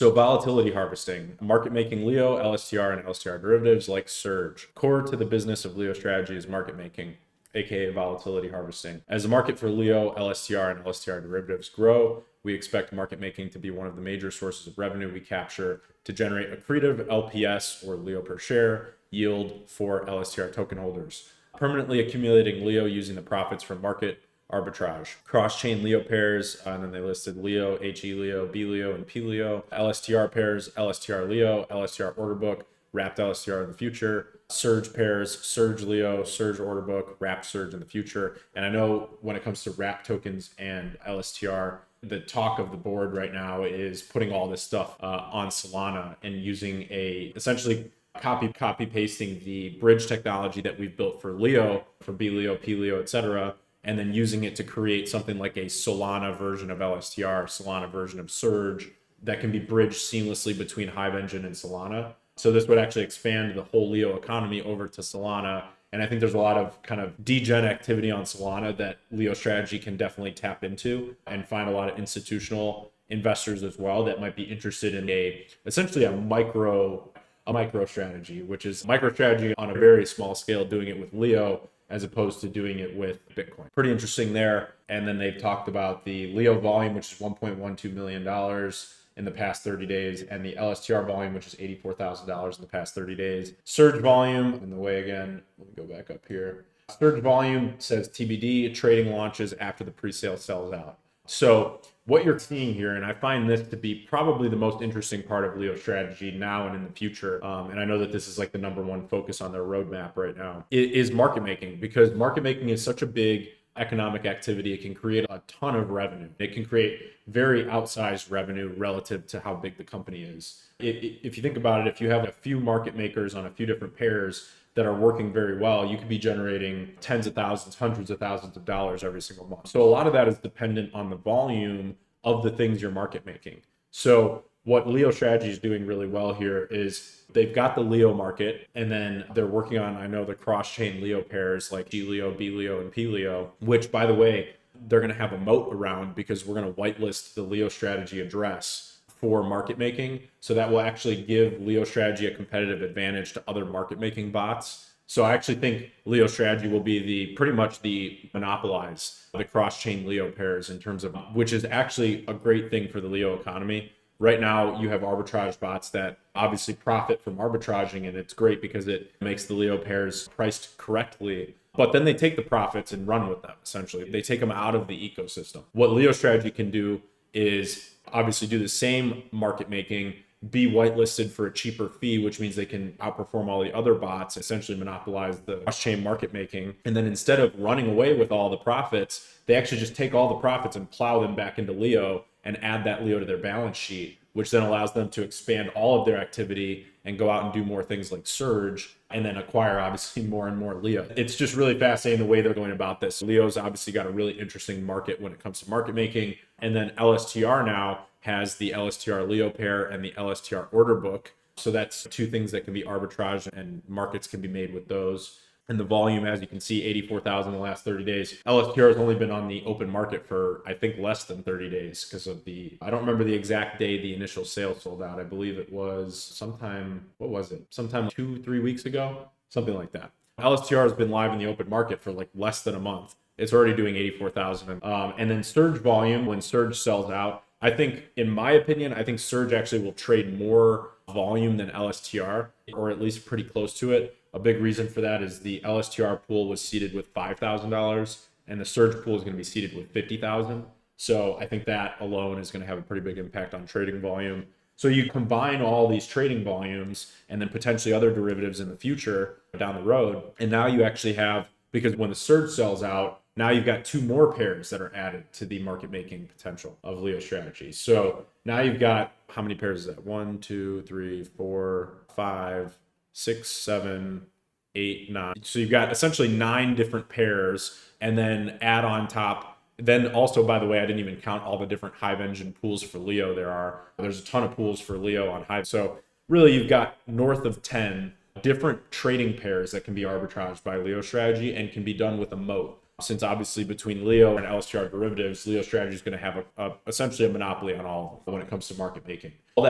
So volatility harvesting, market making LEO, LSTR, and LSTR derivatives like Surge. Core to the business of LeoStrategy is market making, aka volatility harvesting. As the market for LEO, LSTR, and LSTR derivatives grow, we expect market making to be one of the major sources of revenue we capture to generate accretive LPS, or LEO per share, yield for LSTR token holders. Permanently accumulating LEO using the profits from market arbitrage, cross-chain LEO pairs, and then they listed LEO, heLEO, bLEO, and pLEO, LSTR pairs, LSTR-LEO, LSTR order book, wrapped LSTR in the future, Surge pairs, Surge LEO, Surge order book, wrapped Surge in the future. And I know when it comes to wrapped tokens and LSTR, the talk of the board right now is putting all this stuff on Solana and using essentially copy pasting the bridge technology that we've built for LEO, for bLEO, pLEO, etc., and then using it to create something like a Solana version of LSTR, Solana version of Surge that can be bridged seamlessly between Hive Engine and Solana. So this would actually expand the whole LEO economy over to Solana. And I think there's a lot of kind of degen activity on Solana that LeoStrategy can definitely tap into and find a lot of institutional investors as well that might be interested in essentially a micro strategy, which is MicroStrategy on a very small scale, doing it with LEO as opposed to doing it with Bitcoin. Pretty interesting there. And then they've talked about the LEO volume, which is $1.12 million in the past 30 days, and the LSTR volume, which is $84,000 in the past 30 days. Surge volume, in the way again, let me go back up here. Surge volume says TBD, trading launches after the pre-sale sells out. So what you're seeing here, and I find this to be probably the most interesting part of LeoStrategy now and in the future, and I know that this is like the number one focus on their roadmap right now, is market making, because market making is such a big economic activity. It can create a ton of revenue. It can create very outsized revenue relative to how big the company is. If you think about it, if you have a few market makers on a few different pairs that are working very well, you could be generating tens of thousands, hundreds of thousands of dollars every single month. So a lot of that is dependent on the volume of the things you're market making. So what LeoStrategy is doing really well here is they've got the LEO market, and then they're working on, I know, the cross-chain LEO pairs like heLEO, bLEO, and pLEO, which, by the way, they're going to have a moat around, because we're going to whitelist the LeoStrategy address for market making. So that will actually give LeoStrategy a competitive advantage to other market making bots. So I actually think LeoStrategy will be pretty much the monopolize the cross-chain LEO pairs in terms of, which is actually a great thing for the LEO economy. Right now, you have arbitrage bots that obviously profit from arbitraging, and it's great because it makes the LEO pairs priced correctly. But then they take the profits and run with them, essentially. They take them out of the ecosystem. What LeoStrategy can do is obviously do the same market making, be whitelisted for a cheaper fee, which means they can outperform all the other bots, essentially monopolize the cross-chain market making. And then instead of running away with all the profits, they actually just take all the profits and plow them back into LEO and add that LEO to their balance sheet, which then allows them to expand all of their activity and go out and do more things like Surge, and then acquire obviously more and more LEO. It's just really fascinating the way they're going about this. LEO's obviously got a really interesting market when it comes to market making. And then LSTR now has the LSTR LEO pair and the LSTR order book. So that's two things that can be arbitraged, and markets can be made with those. And the volume, as you can see, 84,000 in the last 30 days. LSTR has only been on the open market for, I think, less than 30 days because of I don't remember the exact day the initial sale sold out. I believe it was sometime 2-3 weeks ago, something like that. LSTR has been live in the open market for like less than a month. It's already doing 84,000. And then Surge volume, when Surge sells out, I think, in my opinion, I think Surge actually will trade more volume than LSTR, or at least pretty close to it. A big reason for that is the LSTR pool was seeded with $5,000, and the Surge pool is going to be seeded with $50,000. So I think that alone is going to have a pretty big impact on trading volume. So you combine all these trading volumes and then potentially other derivatives in the future down the road, and now you actually have, because when the Surge sells out, now you've got two more pairs that are added to the market making potential of LeoStrategy. So now you've got, how many pairs is that? 1, 2, 3, 4, 5, 6, 7, 8, 9. So you've got essentially 9 different pairs, and then add on top. Then also, by the way, I didn't even count all the different Hive Engine pools for LEO there's a ton of pools for LEO on Hive. So really, you've got north of 10 different trading pairs that can be arbitraged by LeoStrategy and can be done with a moat. Since obviously between LEO and LSTR derivatives, LeoStrategy is going to have essentially a monopoly on all when it comes to market making. All that